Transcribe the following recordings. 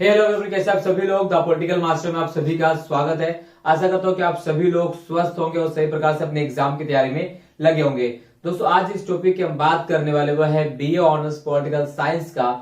Hello everyone, कैसे आप सभी लोग द पॉलिटिकल मास्टर में आप सभी का स्वागत है। आशा करता हूँ कि आप सभी लोग स्वस्थ होंगे और सही प्रकार से अपने एग्जाम की तैयारी में लगे होंगे। दोस्तों, आज इस टॉपिक की हम बात करने वाले वो है बीए ऑनर्स पॉलिटिकल साइंस का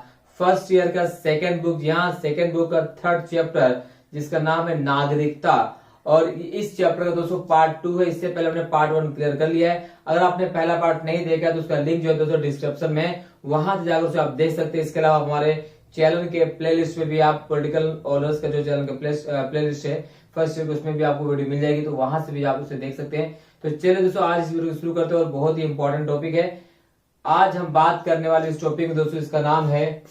फर्स्ट ईयर का सेकेंड बुक, यहाँ सेकेंड बुक का थर्ड चैप्टर जिसका नाम है नागरिकता। और इस चैप्टर का दोस्तों पार्ट 2 है। इससे पहले हमने पार्ट 1 क्लियर कर लिया है। अगर आपने पहला पार्ट नहीं देखा तो उसका लिंक जो है दोस्तों डिस्क्रिप्शन में है, वहां से जाकर उसे आप देख सकते हैं। इसके अलावा हमारे चैनल के प्लेलिस्ट में भी आप पॉलिटिकल ऑनर्स का जो चैनल का प्लेलिस्ट है फर्स्ट ईयर, उसमें भी आपको वीडियो मिल जाएगी, तो वहां से भी आप उसे देख सकते हैं। तो चलिए दोस्तों, आज इस वीडियो को शुरू करते हैं और बहुत ही इंपॉर्टेंट टॉपिक है। आज हम बात करने वाले इस टॉपिक में दोस्तों, इसका नाम है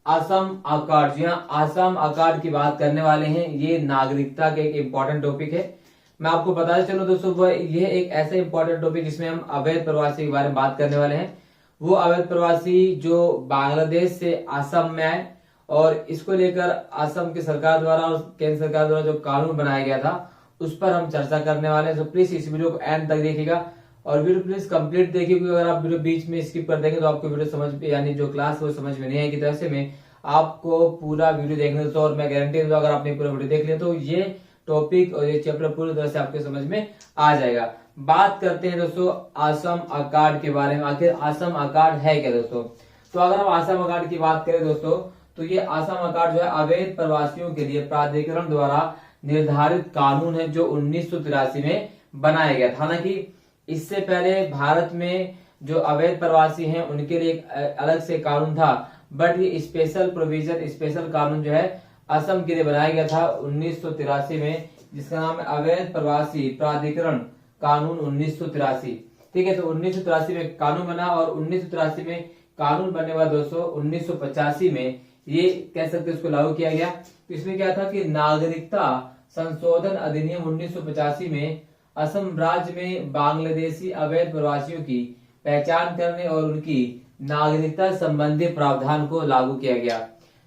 असम अकॉर्ड। जी हाँ, असम अकॉर्ड की बात करने वाले हैं। ये नागरिकता के एक इंपॉर्टेंट टॉपिक है। मैं आपको बताते चलूं दोस्तों, ये एक ऐसा इंपॉर्टेंट टॉपिक जिसमें हम अवैध प्रवासी के बारे में बात करने वाले हैं। वो अवैध प्रवासी जो बांग्लादेश से असम में आए और इसको लेकर असम की सरकार द्वारा और केंद्र सरकार द्वारा जो कानून बनाया गया था उस पर हम चर्चा करने वाले हैं। तो प्लीज इस वीडियो को एंड तक देखिएगा और वीडियो प्लीज कंप्लीट देखिए, क्योंकि अगर आप वीडियो बीच में स्किप कर देंगे तो आपको वीडियो समझ यानी जो क्लास वो समझ में नहीं आएगी। तो ऐसे में आपको पूरा वीडियो देखने दोस्तों, और मैं गारंटी दूंगा अगर आपने पूरा वीडियो देख लिया तो ये टॉपिक और ये चैप्टर पूरी तरह से आपके समझ में आ जाएगा। बात करते हैं दोस्तों असम अकॉर्ड के बारे में। आखिर असम अकॉर्ड है क्या दोस्तों? तो अगर हम असम अकॉर्ड की बात करें दोस्तों, तो ये असम अकॉर्ड जो है अवैध प्रवासियों के लिए प्राधिकरण द्वारा निर्धारित कानून है जो 1983 में बनाया गया था। हालांकि इससे पहले भारत में जो अवैध प्रवासी हैं उनके लिए एक अलग से कानून था, बट ये स्पेशल प्रोविजन, स्पेशल कानून जो है असम के लिए बनाया गया था 1983 में, जिसका नाम है अवैध प्रवासी प्राधिकरण कानून 1983। ठीक है, तो 1983 में कानून बना और 1983 में कानून बनने के बाद दोस्तों 1985 में ये कह सकते इसको लागू किया गया। तो इसमें क्या था कि नागरिकता संशोधन अधिनियम 1985 में असम राज्य में बांग्लादेशी अवैध प्रवासियों की पहचान करने और उनकी नागरिकता संबंधी प्रावधान को लागू किया गया।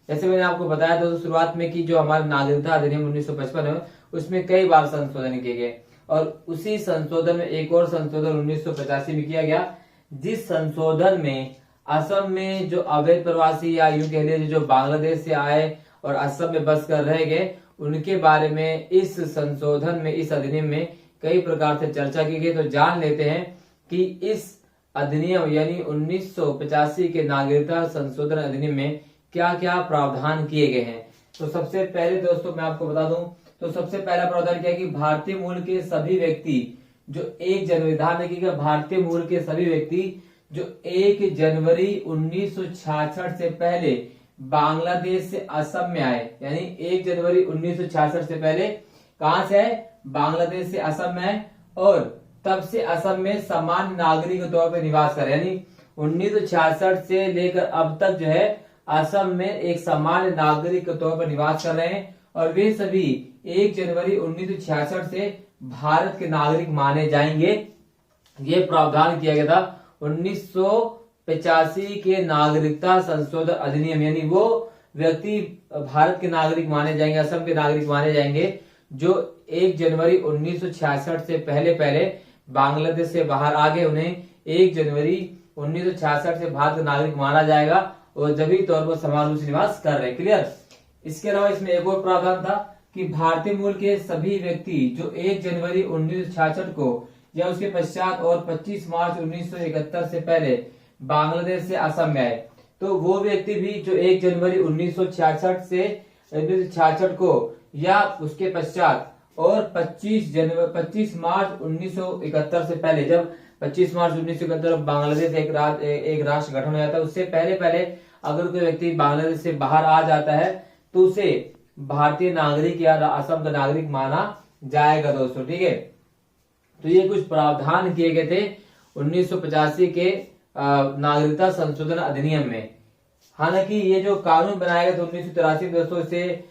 जैसे मैंने आपको बताया दोस्तों शुरुआत में कि जो हमारा नागरिकता अधिनियम 1955 है उसमें कई बार संशोधन किए गए और उसी संशोधन में एक और संशोधन 1985 में किया गया, जिस संशोधन में असम में जो अवैध प्रवासी या यूं कह लीजिए जो बांग्लादेश से आए और असम में बस कर रह गए उनके बारे में इस संशोधन में, इस अधिनियम में कई प्रकार से चर्चा की गई। तो जान लेते हैं कि इस अधिनियम यानी 1985 के नागरिकता संशोधन अधिनियम में क्या क्या प्रावधान किए गए हैं। तो सबसे पहले दोस्तों मैं आपको बता दूं, तो सबसे पहला प्रावधान क्या है कि भारतीय मूल के सभी व्यक्ति जो 1 जनवरी, ध्यान रखिएगा, भारतीय मूल के सभी व्यक्ति जो 1 जनवरी 1966 से पहले बांग्लादेश से असम में आए, यानी 1 जनवरी 1966 से पहले कहां से आए? बांग्लादेश से असम में आए और तब से असम में सामान्य नागरिक के तौर पर निवास कर, यानी 1966 से लेकर अब तक जो है असम में एक सामान्य नागरिक के तौर पर निवास कर रहे हैं और वे सभी 1 जनवरी 1966 से भारत के नागरिक माने जाएंगे। ये प्रावधान किया गया था 1985 के नागरिकता संशोधन अधिनियम, यानी वो व्यक्ति भारत के नागरिक माने जाएंगे, असम के नागरिक माने जाएंगे जो 1 जनवरी 1966 से पहले बांग्लादेश से बाहर आ गए। उन्हें 1 जनवरी 1966 से भारत का नागरिक माना जाएगा और जभी तौर पर समान रूप से निवास कर रहे हैं। क्लियर? इसके अलावा इसमें एक और प्रावधान था कि भारतीय मूल के सभी व्यक्ति जो 1 जनवरी 1966 को या उसके पश्चात और 25 मार्च 1971 से पहले बांग्लादेश से असम में आए, तो वो व्यक्ति भी जो 1 जनवरी 1966 को या उसके पश्चात और 25 मार्च 1971 से पहले, जब 25 मार्च 1971 बांग्लादेश एक राष्ट्र गठन हो जाता है, उससे पहले अगर कोई व्यक्ति बांग्लादेश से बाहर आ जाता है तो उसे भारतीय नागरिक या असम का नागरिक माना जाएगा दोस्तों। ठीक है, तो ये कुछ प्रावधान किए गए थे 1985 के नागरिकता संशोधन अधिनियम में। हालांकि ये जो कानून बनाया गया था 1983 में दोस्तों, इसे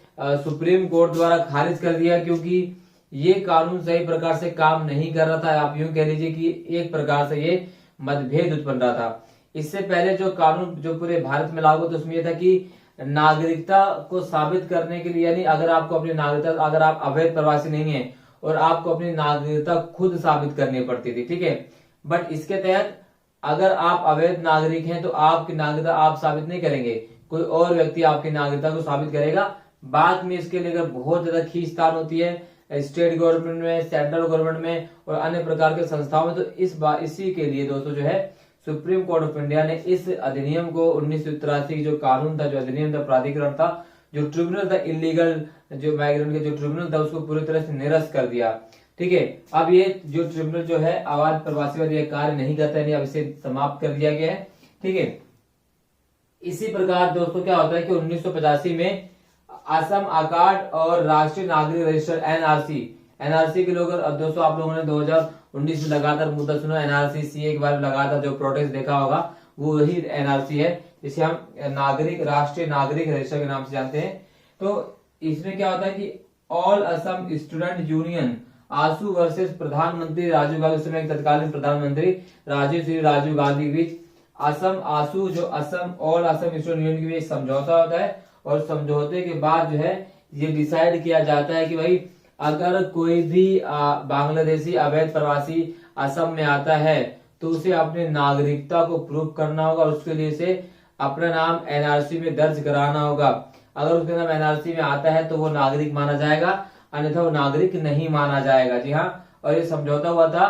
सुप्रीम कोर्ट द्वारा खारिज कर दिया क्योंकि ये कानून सही प्रकार से काम नहीं कर रहा था। आप यूं कह लीजिए कि एक प्रकार से ये मतभेद उत्पन्न रहा था। इससे पहले जो कानून जो पूरे भारत में लागू था उसमें यह था कि नागरिकता को साबित करने के लिए, यानी अगर आपको अपनी नागरिकता, अगर आप अवैध प्रवासी नहीं है और आपको अपनी नागरिकता खुद साबित करनी पड़ती थी। ठीक है, बट इसके तहत अगर आप अवैध नागरिक हैं तो आपकी नागरिकता आप साबित नहीं करेंगे, कोई और व्यक्ति आपकी नागरिकता को साबित करेगा, बाद में इसके लेकर बहुत ज्यादा खींचतान होती है स्टेट गवर्नमेंट में, सेंट्रल गवर्नमेंट में और अन्य प्रकार के संस्थाओं में। तो इसी के लिए दोस्तों जो है सुप्रीम कोर्ट ऑफ इंडिया ने इस अधिनियम को 1983 जो कानून था, जो अधिनियम था, प्राधिकरण था, जो ट्रिब्यूनल था इलीगल जो माइग्रेंट के जो ट्रिब्यूनल था, उसको पूरी तरह से निरस्त कर दिया। ठीक है, अब ये जो ट्रिब्यूनल जो है अवैध प्रवासी वाले कार्य नहीं करता है, अब इसे समाप्त कर दिया गया है। ठीक है, इसी प्रकार दोस्तों क्या होता है कि 1985 में असम अकार्ड और राष्ट्रीय नागरिक रजिस्टर एनआरसी के लोग, अब दोस्तों आप लोगों ने 2019 में लगातार मुद्दा सुना एनआरसी सीए के बारे में, लगातार जो प्रोटेस्ट देखा होगा वो वही एनआरसी है, जिसे हम राष्ट्रीय नागरिक रजिस्टर के नाम से जानते हैं। तो इसमें क्या होता है कि ऑल असम स्टूडेंट यूनियन आसू वर्सेस प्रधानमंत्री राजीव गांधी, उस समय तत्कालीन प्रधानमंत्री राजीव गांधी के बीच असम आसू जो ऑल असम स्टूडेंट यूनियन के बीच समझौता होता है। और समझौते के बाद जो है ये डिसाइड किया जाता है कि भाई अगर कोई भी बांग्लादेशी अवैध प्रवासी असम में आता है तो उसे अपनी नागरिकता को प्रूव करना होगा और उसके लिए उसे अपना नाम एनआरसी में दर्ज कराना होगा। अगर उसका नाम एनआरसी में आता है तो वो नागरिक माना जाएगा, अन्यथा वो नागरिक नहीं माना जाएगा। जी हाँ, और ये समझौता हुआ था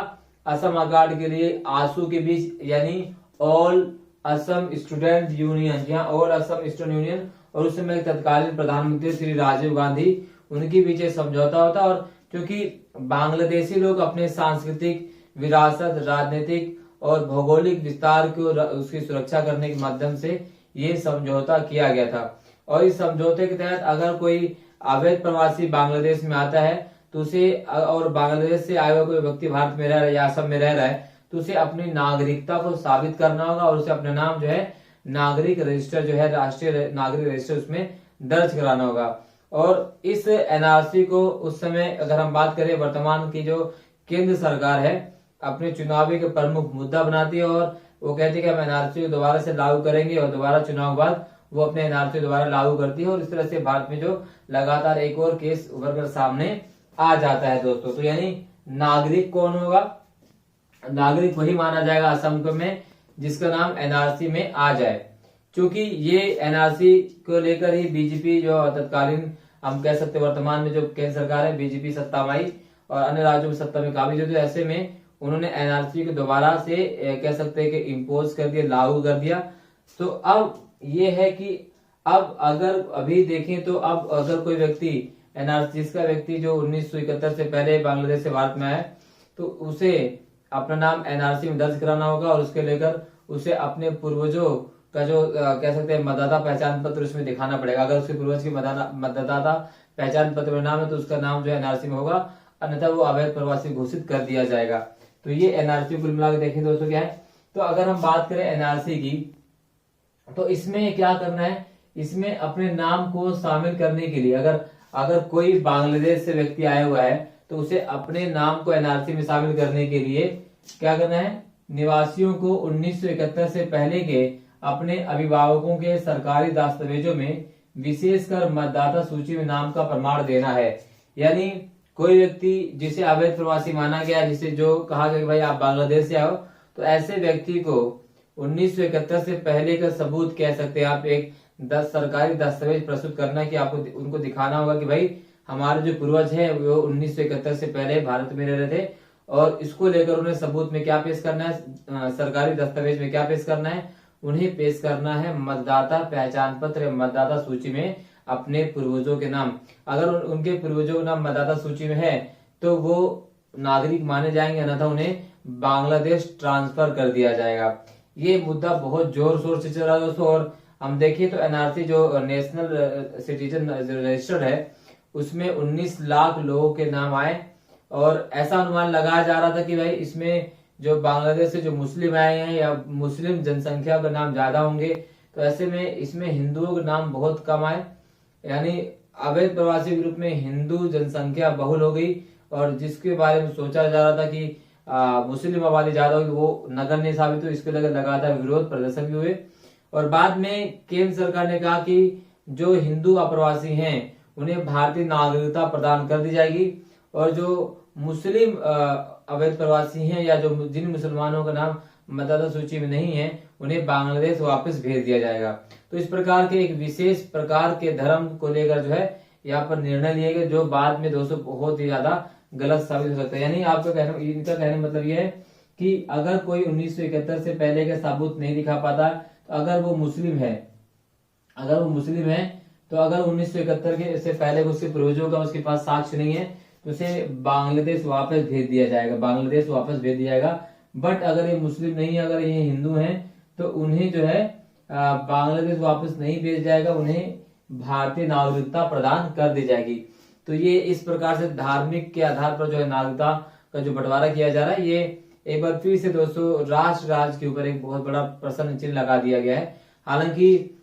असम अकार्ड के लिए आसू के बीच, यानी ऑल असम स्टूडेंट यूनियन, जी हाँ, ऑल असम स्टूडेंट यूनियन और उस समय तत्कालीन प्रधानमंत्री श्री राजीव गांधी, उनके बीच समझौता होता। और क्योंकि बांग्लादेशी लोग अपने सांस्कृतिक विरासत, राजनीतिक और भौगोलिक विस्तार को उसकी सुरक्षा करने के माध्यम से ये समझौता किया गया था। और इस समझौते के तहत अगर कोई अवैध प्रवासी बांग्लादेश में आता है तो उसे, और बांग्लादेश से आया हुआ कोई व्यक्ति भारत में रह रहा है या असम में रह रहा है, तो उसे अपनी नागरिकता को साबित करना होगा और उसे अपना नाम जो है नागरिक रजिस्टर जो है राष्ट्रीय नागरिक रजिस्टर उसमें दर्ज कराना होगा। और इस एनआरसी को उस समय अगर हम बात करें, वर्तमान की जो केंद्र सरकार है अपने चुनावी के प्रमुख मुद्दा बनाती है और वो कहती है कि हम एनआरसी को दोबारा से लागू करेंगे और दोबारा चुनाव बाद वो अपने एनआरसी दोबारा लागू करती है। और इस तरह से भारत में जो लगातार एक और केस उभर कर सामने आ जाता है दोस्तों। तो यानी नागरिक कौन होगा? नागरिक वही माना जाएगा असम में जिसका नाम एनआरसी में आ जाए। क्योंकि ये एनआरसी को लेकर ही बीजेपी जो तत्कालीन हम कह सकते वर्तमान में जो केंद्र सरकार है बीजेपी सत्ता में आई और अन्य राज्यों में सत्ता में काबिज होती है, ऐसे में उन्होंने एनआरसी को दोबारा से कह सकते हैं कि इम्पोज कर दिया, लागू कर दिया। तो अब ये है कि अब अगर अभी देखें तो अब अगर कोई व्यक्ति एनआरसी, जिसका व्यक्ति जो 1971 से पहले बांग्लादेश से भारत में आया, तो उसे अपना नाम एनआरसी में दर्ज कराना होगा और उसके लेकर उसे अपने पूर्वजों का जो कह सकते हैं मतदाता पहचान पत्र उसमें दिखाना पड़ेगा। अगर उसके पूर्वज की मतदाता पहचान पत्र में नाम है तो उसका नाम जो है एनआरसी में होगा, अन्यथा वो अवैध प्रवासी घोषित कर दिया जाएगा। तो ये एनआरसी कुल मिला के देखें दोस्तों क्या है। तो अगर हम बात करें एनआरसी की, तो इसमें क्या करना है, इसमें अपने नाम को शामिल करने के लिए अगर कोई बांग्लादेश से व्यक्ति आया हुआ है तो उसे अपने नाम को एनआरसी में शामिल करने के लिए क्या करना है, निवासियों को 1971 से पहले के अपने अभिभावकों के सरकारी दस्तावेजों में विशेषकर मतदाता सूची में नाम का प्रमाण देना है। यानी कोई व्यक्ति जिसे अवैध प्रवासी माना गया, जिसे जो कहा गया कि भाई आप बांग्लादेश से आओ, तो ऐसे व्यक्ति को 1971 से पहले का सबूत कह सकते हैं आप, एक सरकारी दस्तावेज प्रस्तुत करना कि आपको उनको दिखाना होगा कि भाई हमारे जो पूर्वज है वो 1971 से पहले भारत में रह रहे थे। और इसको लेकर उन्हें सबूत में क्या पेश करना है, सरकारी दस्तावेज में क्या पेश करना है, उन्हें पेश करना है मतदाता पहचान पत्र, मतदाता सूची में अपने पूर्वजों के नाम। अगर उनके पूर्वजों का नाम मतदाता सूची में है तो वो नागरिक माने जाएंगे, अन्यथा उन्हें बांग्लादेश ट्रांसफर कर दिया जाएगा। ये मुद्दा बहुत जोर शोर से चल रहा है दोस्तों। और हम देखिए तो एनआरसी जो नेशनल सिटीजन रजिस्टर है उसमें 19 लाख लोगों के नाम आए और ऐसा अनुमान लगाया जा रहा था कि भाई इसमें जो बांग्लादेश से जो मुस्लिम आए हैं या मुस्लिम जनसंख्या का नाम ज्यादा होंगे, तो ऐसे में इसमें हिंदुओं के नाम बहुत कम आए। यानी अवैध प्रवासी ग्रुप में हिंदू जनसंख्या बहुल हो गई और जिसके बारे में सोचा जा रहा था कि मुस्लिम आबादी ज्यादा होगी वो नगण्य साबित हुई। इसके लेकर लगातार विरोध प्रदर्शन भी हुए और बाद में केंद्र सरकार ने कहा कि जो हिंदू अप्रवासी हैं उन्हें भारतीय नागरिकता प्रदान कर दी जाएगी और जो मुस्लिम अवैध प्रवासी हैं या जो जिन मुसलमानों का नाम मतदाता सूची में नहीं है उन्हें बांग्लादेश वापस भेज दिया जाएगा। तो इस प्रकार के एक विशेष प्रकार के धर्म को लेकर जो है यहाँ पर निर्णय लिए गए, जो बाद में दोस्तों बहुत ही ज्यादा गलत साबित हो सकता है। यानी आपका कहने, इनका कहने मतलब ये है कि अगर कोई 1971 से पहले का सबूत नहीं दिखा पाता, तो अगर वो मुस्लिम है तो अगर 1971 के से पहले उसके पूर्वजों का उसके पास साक्ष्य नहीं है, तो उसे बांग्लादेश वापस भेज दिया जाएगा। बट अगर ये मुस्लिम नहीं है, अगर ये हिंदू हैं, तो उन्हें जो है बांग्लादेश वापस नहीं भेज जाएगा, उन्हें भारतीय नागरिकता प्रदान कर दी जाएगी। तो ये इस प्रकार से धार्मिक के आधार पर जो है नागरिकता का जो बंटवारा किया जा रहा है, ये एक बार फिर से दोस्तों राष्ट्र राज्य के ऊपर एक बहुत बड़ा प्रश्न चिन्ह लगा दिया गया है। हालांकि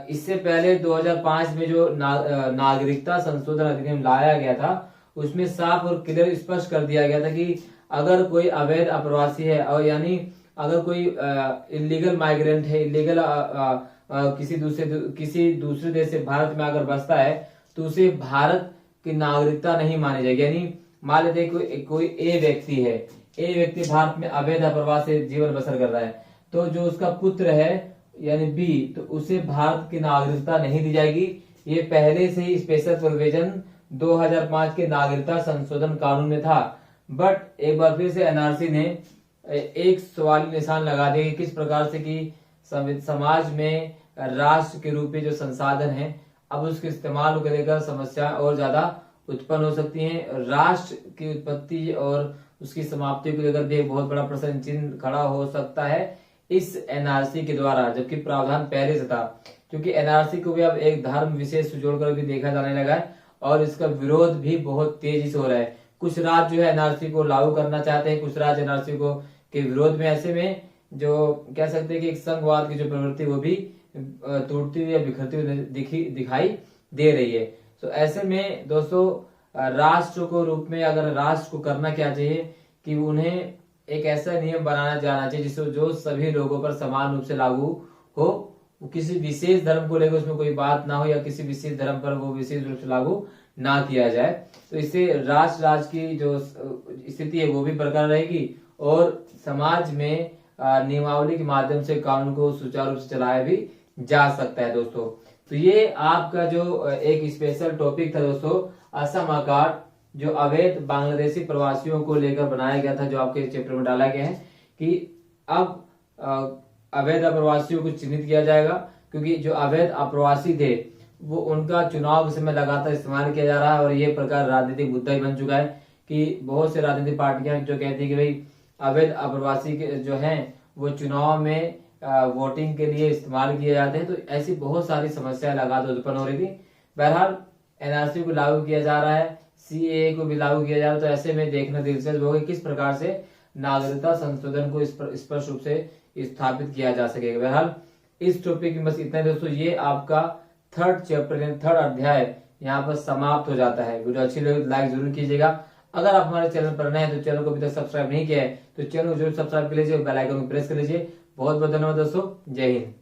इससे पहले 2005 में जो नागरिकता संशोधन अधिनियम लाया गया था, उसमें साफ और क्लियर स्पष्ट कर दिया गया था कि अगर कोई अवैध अप्रवासी है, और यानी अगर कोई इलीगल माइग्रेंट है, इलीगल किसी दूसरे देश से भारत में अगर बसता है, तो उसे भारत की नागरिकता नहीं मानी जाएगी। यानी मान लेते कोई ए व्यक्ति भारत में अवैध अप्रवास से जीवन बसर कर रहा है, तो जो उसका पुत्र है यानी बी, तो उसे भारत की नागरिकता नहीं दी जाएगी। ये पहले से ही स्पेशल प्रोविजन 2005 के नागरिकता संशोधन कानून में था। बट एक बार फिर से एनआरसी ने एक सवाल निशान लगा दिया कि किस प्रकार से कि समाज में राष्ट्र के रूप में जो संसाधन है, अब उसके इस्तेमाल को लेकर समस्या और ज्यादा उत्पन्न हो सकती हैं। राष्ट्र की उत्पत्ति और उसकी समाप्ति को लेकर भी एक बहुत बड़ा प्रश्न चिन्ह खड़ा हो सकता है इस एनआरसी के द्वारा, जबकि प्रावधान पहले से था। क्योंकि एनआरसी को भी अब एक धर्म विशेष से जोड़कर भी देखा जाने लगा है, और इसका विरोध भी बहुत तेजी से हो रहा है। कुछ राज्य जो है एनआरसी को लागू करना चाहते हैं, कुछ राज्य एनआरसी को के विरोध में। ऐसे में जो कह सकते हैं कि एक संघवाद की जो प्रवृत्ति वो भी टूटती हुई या बिखरती हुई दिखाई दे रही है। तो ऐसे में दोस्तों राष्ट्र को रूप में अगर राष्ट्र को करना क्या चाहिए कि उन्हें एक ऐसा नियम बनाना जाना चाहिए जिससे जो सभी लोगों पर समान रूप से लागू हो, किसी विशेष धर्म को लेकर उसमें कोई बात ना हो, या किसी विशेष धर्म पर वो विशेष रूप से लागू ना किया जाए। तो इससे राष्ट्र राज्य की जो स्थिति है वो भी बरकरार रहेगी, और समाज में नियमावली के माध्यम से कानून को सुचारू रूप से चलाया भी जा सकता है दोस्तों। तो ये आपका जो एक स्पेशल टॉपिक था दोस्तों, असम अकार्ड, जो अवैध बांग्लादेशी प्रवासियों को लेकर बनाया गया था, जो आपके चैप्टर में डाला गया है कि अब अवैध अप्रवासियों को चिन्हित किया जाएगा, क्योंकि जो अवैध अप्रवासी थे वो उनका चुनाव के समय लगातार इस्तेमाल किया जा रहा है, और ये प्रकार राजनीतिक मुद्दा ही बन चुका है कि बहुत से राजनीतिक पार्टियां जो कहती है कि भाई अवैध अप्रवासी जो हैं वो चुनाव में वोटिंग के लिए इस्तेमाल किए जाते हैं। तो ऐसी बहुत सारी समस्याएं लगातार उत्पन्न हो रही थी। बहरहाल एनआरसी को लागू किया जा रहा है, सीएए को भी लागू किया जा रहा है। तो ऐसे में देखना दिलचस्प होगा किस प्रकार से नागरिकता संशोधन को स्पष्ट रूप से स्थापित किया जा सकेगा। बहरहाल इस टॉपिक में बस इतना दोस्तों, ये आपका थर्ड चैप्टर यानी थर्ड अध्याय यहाँ पर समाप्त हो जाता है। वीडियो अच्छी लगी तो लाइक जरूर कीजिएगा। अगर आप हमारे चैनल पर नए हैं तो चैनल को अभी तक सब्सक्राइब नहीं किया है तो चैनल को जरूर सब्सक्राइब कर लीजिए, बेल आइकन को प्रेस कर लीजिए। बहुत बहुत धन्यवाद दोस्तों, जय हिंद।